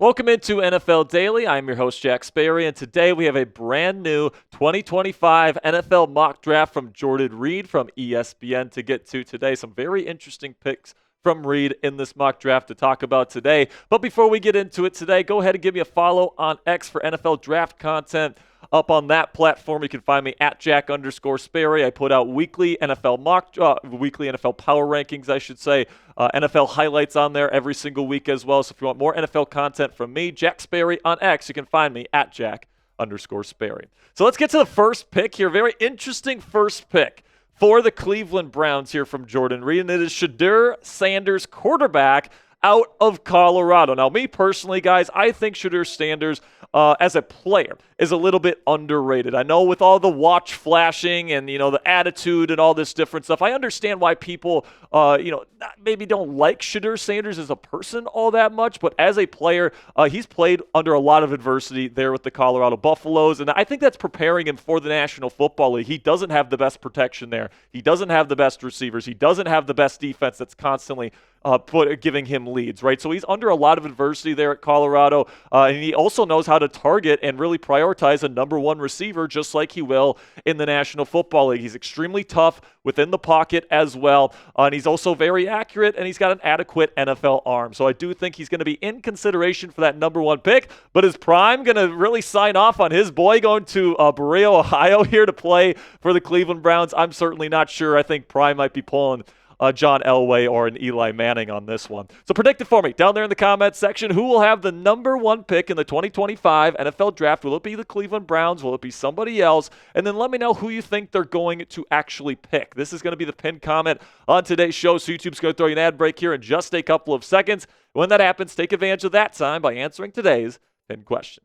Welcome into NFL Daily. I'm your host, Jack Sperry, and today we have a brand new 2025 NFL mock draft from Jordan Reed from ESPN to get to today. Some very interesting picks from Reed in this mock draft to talk about today. But before we get into it today, go ahead and give me a follow on X for NFL draft content. Up on that platform, you can find me at Jack_Sperry. I put out weekly weekly NFL power rankings, I should say. NFL highlights on there every single week as well. So if you want more NFL content from me, Jack Sperry on X, you can find me at Jack_Sperry. So let's get to the first pick here. Very interesting first pick for the Cleveland Browns here from Jordan Reed, and it is Shedeur Sanders, quarterback out of Colorado. Now, me personally, guys, I think Shedeur Sanders, as a player, is a little bit underrated. I know with all the watch flashing and, the attitude and all this different stuff, I understand why people, maybe don't like Shedeur Sanders as a person all that much, but as a player, he's played under a lot of adversity there with the Colorado Buffaloes, and I think that's preparing him for the National Football League. He doesn't have the best protection there. He doesn't have the best receivers. He doesn't have the best defense that's constantly giving him leads, right? So he's under a lot of adversity there at Colorado, and he also knows how to target and really prioritize a number one receiver just like he will in the National Football League. He's extremely tough within the pocket as well, and he's also very accurate, and he's got an adequate NFL arm. So I do think he's going to be in consideration for that number one pick, but is Prime going to really sign off on his boy going to Berea, Ohio here to play for the Cleveland Browns? I'm certainly not sure. I think Prime might be pulling John Elway or an Eli Manning on this one. So predict it for me down there in the comments section. Who will have the number one pick in the 2025 NFL Draft? Will it be the Cleveland Browns? Will it be somebody else? And then let me know who you think they're going to actually pick. This is going to be the pinned comment on today's show. So YouTube's going to throw you an ad break here in just a couple of seconds. When that happens, take advantage of that time by answering today's pinned question.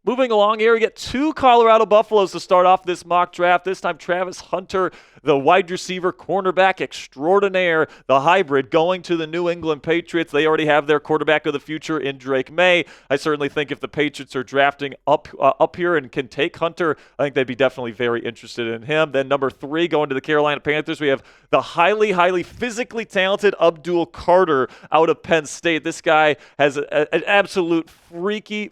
Moving along here, we get two Colorado Buffaloes to start off this mock draft. This time, Travis Hunter, the wide receiver, cornerback extraordinaire, the hybrid, going to the New England Patriots. They already have their quarterback of the future in Drake May. I certainly think if the Patriots are drafting up here and can take Hunter, I think they'd be definitely very interested in him. Then number 3, going to the Carolina Panthers, we have the highly physically talented Abdul Carter out of Penn State. This guy has an absolute freaky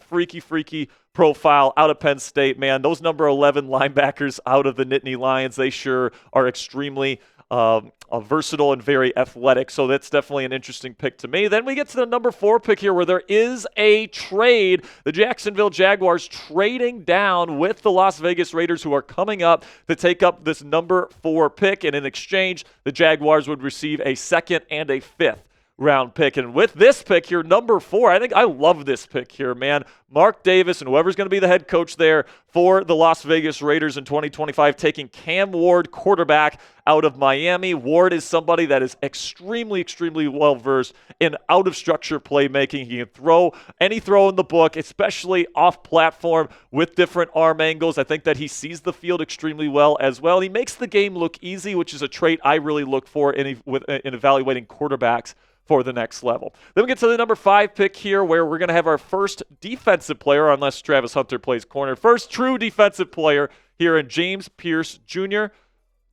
profile out of Penn State, man. Those number 11 linebackers out of the Nittany Lions, they sure are extremely versatile and very athletic. So that's definitely an interesting pick to me. Then we get to the number 4 pick here where there is a trade. The Jacksonville Jaguars trading down with the Las Vegas Raiders, who are coming up to take up this number 4 pick. And in exchange, the Jaguars would receive a 2nd and a 5th round pick. And with this pick here, number 4, I think I love this pick here, man. Mark Davis and whoever's going to be the head coach there for the Las Vegas Raiders in 2025, taking Cam Ward, quarterback out of Miami. Ward is somebody that is extremely well-versed in out-of-structure playmaking. He can throw any throw in the book, especially off-platform with different arm angles. I think that he sees the field extremely well as well. He makes the game look easy, which is a trait I really look for in evaluating quarterbacks for the next level. Then we get to the number 5 pick here where we're going to have our first defensive player, unless Travis Hunter plays corner. First true defensive player here in James Pierce Jr.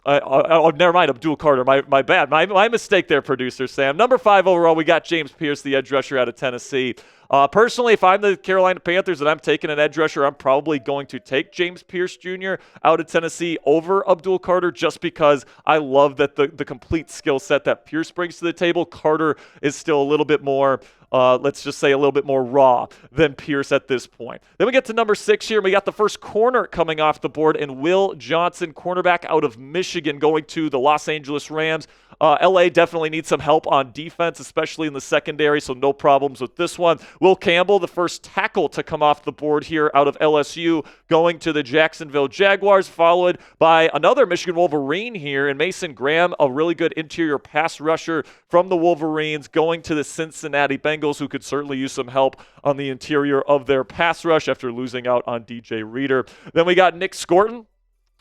Never mind, Abdul Carter. My bad. My mistake there, producer Sam. Number 5 overall, we got James Pierce, the edge rusher out of Tennessee. Personally, if I'm the Carolina Panthers and I'm taking an edge rusher, I'm probably going to take James Pierce Jr. out of Tennessee over Abdul Carter, just because I love that the complete skill set that Pierce brings to the table. Carter is still a little bit more, let's just say a little bit more raw than Pierce at this point. Then we get to number 6 here, and we got the first corner coming off the board, and Will Johnson, cornerback out of Michigan, going to the Los Angeles Rams. LA definitely needs some help on defense, especially in the secondary, so no problems with this one. Will Campbell, the first tackle to come off the board here out of LSU, going to the Jacksonville Jaguars, followed by another Michigan Wolverine here, and Mason Graham, a really good interior pass rusher from the Wolverines, going to the Cincinnati Bengals, who could certainly use some help on the interior of their pass rush after losing out on DJ Reader. Then we got Nick Scorton,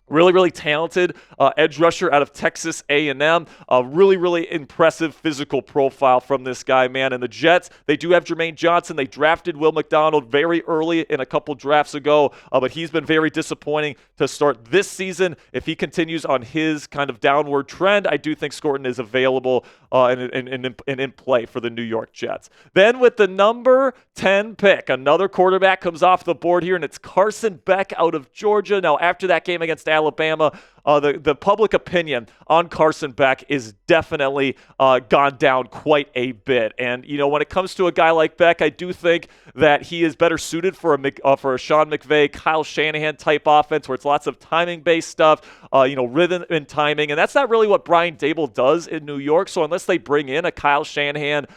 Really, really talented edge rusher out of Texas A&M. A really, really impressive physical profile from this guy, man. And the Jets, they do have Jermaine Johnson. They drafted Will McDonald very early in a couple drafts ago, but he's been very disappointing to start this season. If he continues on his kind of downward trend, I do think Scorton is available and in play for the New York Jets. Then with the number 10 pick, another quarterback comes off the board here, and it's Carson Beck out of Georgia. Now, after that game against Alabama, the public opinion on Carson Beck is definitely gone down quite a bit. And, when it comes to a guy like Beck, I do think that he is better suited for a Sean McVay, Kyle Shanahan type offense where it's lots of timing-based stuff, rhythm and timing. And that's not really what Brian Daboll does in New York. So unless they bring in a Kyle Shanahan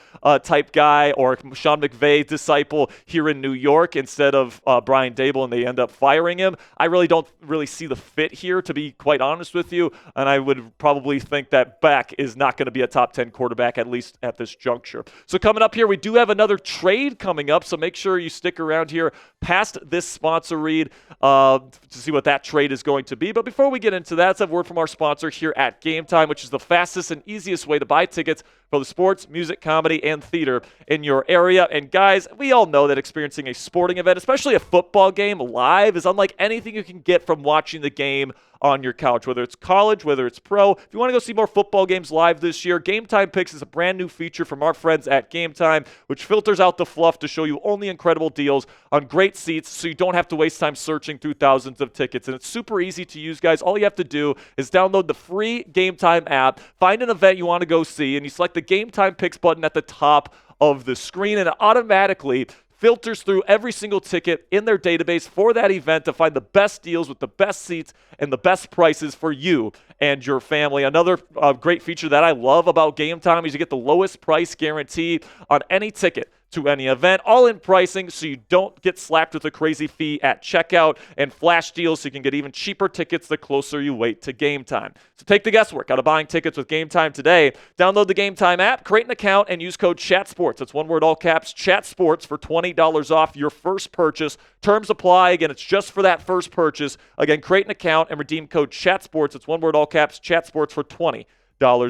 type guy or Sean McVay disciple here in New York instead of Brian Daboll and they end up firing him, I really don't really see the fit here, to be quite honest with you. And I would probably think that Beck is not going to be a top 10 quarterback, at least at this juncture. So coming up here, we do have another trade coming up. So make sure you stick around here past this sponsor read to see what that trade is going to be. But before we get into that, let's have a word from our sponsor here at Game Time, which is the fastest and easiest way to buy tickets for the sports, music, comedy, and theater in your area. And guys, we all know that experiencing a sporting event, especially a football game live, is unlike anything you can get from watching the game on your couch, whether it's college, whether it's pro. If you want to go see more football games live this year, Game Time Picks is a brand new feature from our friends at Game Time, which filters out the fluff to show you only incredible deals on great seats so you don't have to waste time searching through thousands of tickets. And it's super easy to use, guys. All you have to do is download the free Game Time app, find an event you want to go see, and you select the Game Time Picks button at the top of the screen, and it automatically filters through every single ticket in their database for that event to find the best deals with the best seats and the best prices for you and your family. Another great feature that I love about Game Time is you get the lowest price guarantee on any ticket to any event, all in pricing so you don't get slapped with a crazy fee at checkout, and flash deals so you can get even cheaper tickets the closer you wait to game time. So take the guesswork out of buying tickets with Game Time today. Download the Game Time app, create an account, and use code CHATSPORTS. That's one word, all caps, CHATSPORTS for $20 off your first purchase. Terms apply. Again, it's just for that first purchase. Again, create an account and redeem code CHATSPORTS. It's one word, all caps, CHATSPORTS for $20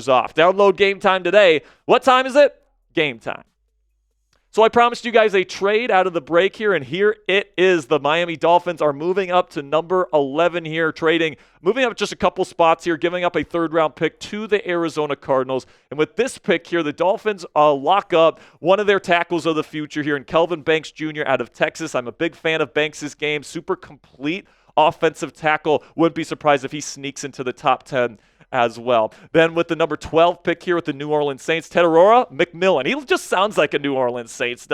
off. Download Game Time today. What time is it? Game time. So I promised you guys a trade out of the break here, and here it is. The Miami Dolphins are moving up to number 11 here, moving up just a couple spots here, giving up a third-round pick to the Arizona Cardinals. And with this pick here, the Dolphins lock up one of their tackles of the future here in Kelvin Banks Jr. out of Texas. I'm a big fan of Banks' game, super complete offensive tackle. Wouldn't be surprised if he sneaks into the top 10 as well. Then with the number 12 pick here with the New Orleans Saints, Tedorora McMillan. He just sounds like a New Orleans Saint,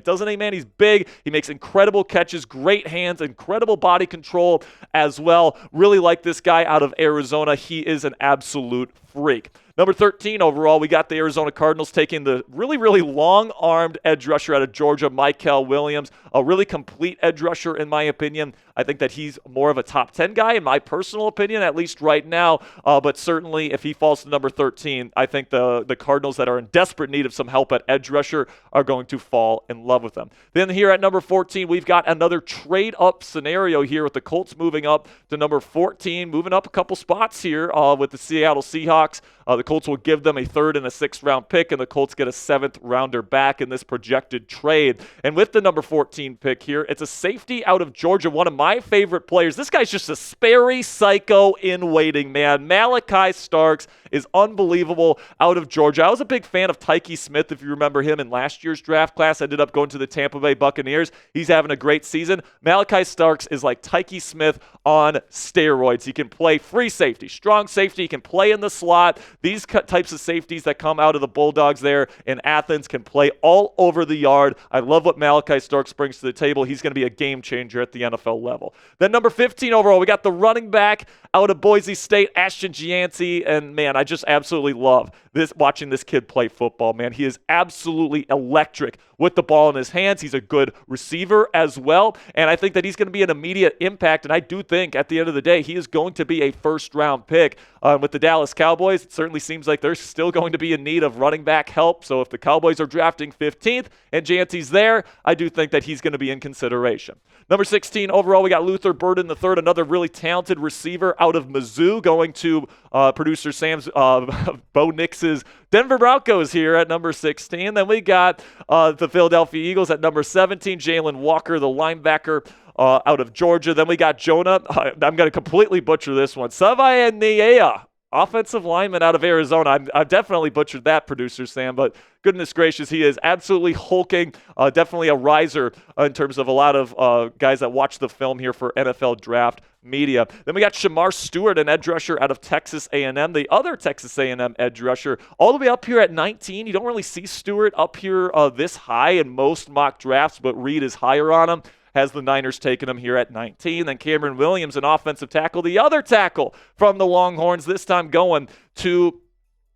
doesn't he, man? He's big. He makes incredible catches, great hands, incredible body control as well. Really like this guy out of Arizona. He is an absolute freak. Number 13 overall, we got the Arizona Cardinals taking the really, really long-armed edge rusher out of Georgia, Mykel Williams. A really complete edge rusher, in my opinion. I think that he's more of a top 10 guy, in my personal opinion, at least right now. But certainly, if he falls to number 13, I think the Cardinals that are in desperate need of some help at edge rusher are going to fall in love with them. Then here at number 14, we've got another trade-up scenario here with the Colts moving up to number 14, moving up a couple spots here with the Seattle Seahawks. The Colts will give them a third and a sixth-round pick, and the Colts get a seventh-rounder back in this projected trade. And with the number 14 pick here, it's a safety out of Georgia, one of my favorite players. This guy's just a Sperry psycho in waiting, man. Malachi Starks is unbelievable out of Georgia. I was a big fan of Tyke Smith, if you remember him in last year's draft class. Ended up going to the Tampa Bay Buccaneers. He's having a great season. Malachi Starks is like Tyke Smith on steroids. He can play free safety, strong safety. He can play in the slot. These types of safeties that come out of the Bulldogs there in Athens can play all over the yard. I love what Malachi Starks brings to the table. He's going to be a game changer at the NFL level. Then number 15 overall, we got the running back out of Boise State, Ashton Gianti. And man, I just absolutely love watching this kid play football, man. He is absolutely electric with the ball in his hands. He's a good receiver as well. And I think that he's going to be an immediate impact. And I do think at the end of the day, he is going to be a first-round pick with the Dallas Cowboys. It certainly seems like they're still going to be in need of running back help. So if the Cowboys are drafting 15th and Jante's there, I do think that he's going to be in consideration. Number 16 overall, we got Luther Burden III, another really talented receiver out of Mizzou, going to producer Sam's Bo Nix's Denver Broncos here at number 16. Then we got the Philadelphia Eagles at number 17, Jalen Walker, the linebacker out of Georgia. Then we got Jonah. I'm going to completely butcher this one. Savai Niea, offensive lineman out of Arizona. I've definitely butchered that, producer Sam, but goodness gracious, he is absolutely hulking. Definitely a riser in terms of a lot of guys that watch the film here for NFL Draft Media. Then we got Shamar Stewart, an edge rusher out of Texas A&M, the other Texas A&M edge rusher, all the way up here at 19. You don't really see Stewart up here this high in most mock drafts, but Reed is higher on him. Has the Niners taken him here at 19. Then Cameron Williams, an offensive tackle, the other tackle from the Longhorns, this time going to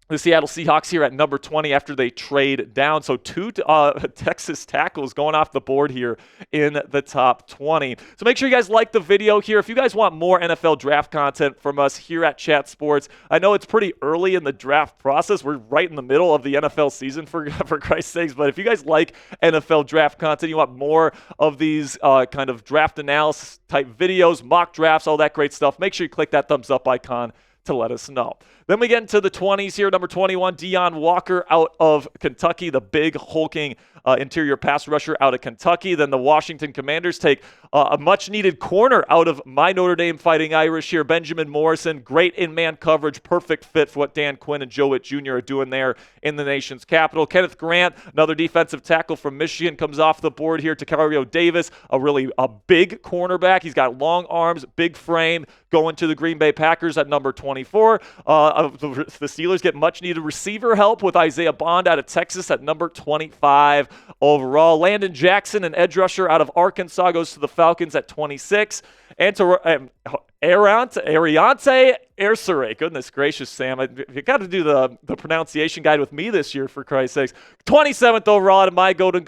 the Seattle Seahawks here at number 20 after they trade down. So two Texas tackles going off the board here in the top 20. So make sure you guys like the video here. If you guys want more NFL draft content from us here at Chat Sports, I know it's pretty early in the draft process. We're right in the middle of the NFL season, for Christ's sakes. But if you guys like NFL draft content, you want more of these kind of draft analysis type videos, mock drafts, all that great stuff, make sure you click that thumbs up icon to let us know. Then we get into the 20s here. Number 21, Deion Walker out of Kentucky, the big hulking interior pass rusher out of Kentucky. Then the Washington Commanders take a much-needed corner out of my Notre Dame Fighting Irish here, Benjamin Morrison. Great in-man coverage, perfect fit for what Dan Quinn and Joe Witt Jr. are doing there in the nation's capital. Kenneth Grant, another defensive tackle from Michigan, comes off the board here. Takario Davis, a big cornerback. He's got long arms, big frame, going to the Green Bay Packers at number 24. The Steelers get much-needed receiver help with Isaiah Bond out of Texas at number 25 overall. Landon Jackson, an edge rusher out of Arkansas, goes to the Falcons at 26. And to Ariante Ersere. Goodness gracious, Sam. You got to do the pronunciation guide with me this year, for Christ's sakes. 27th overall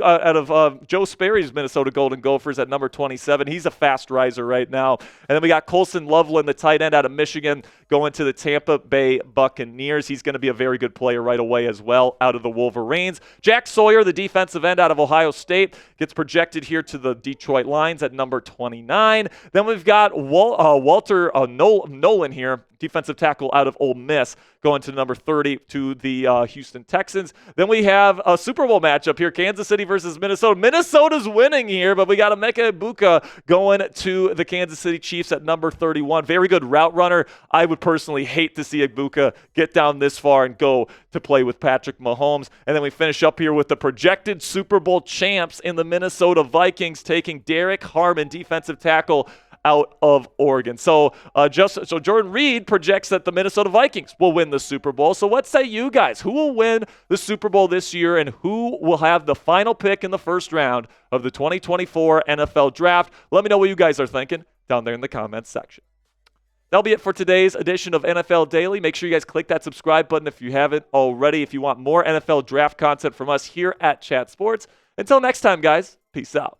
out of Joe Sperry's Minnesota Golden Gophers at number 27. He's a fast riser right now. And then we got Colson Loveland, the tight end out of Michigan, going to the Tampa Bay Buccaneers. He's going to be a very good player right away as well out of the Wolverines. Jack Sawyer, the defensive end out of Ohio State, gets projected here to the Detroit Lions at number 29. Then we've got Walter Nolan here, defensive tackle out of Ole Miss, going to number 30 to the Houston Texans. Then we have a Super Bowl matchup here, Kansas City versus Minnesota. Minnesota's winning here, but we got Emeka Egbuka going to the Kansas City Chiefs at number 31. Very good route runner. I would personally hate to see Egbuka get down this far and go to play with Patrick Mahomes. And then we finish up here with the projected Super Bowl champs in the Minnesota Vikings, taking Derek Harmon, defensive tackle out of Oregon. So Jordan Reed projects that the Minnesota Vikings will win the Super Bowl. So what say you guys? Who will win the Super Bowl this year, and who will have the final pick in the first round of the 2024 NFL Draft? Let me know what you guys are thinking down there in the comments section. That'll be it for today's edition of NFL Daily. Make sure you guys click that subscribe button if you haven't already, if you want more NFL Draft content from us here at Chat Sports. Until next time, guys, peace out.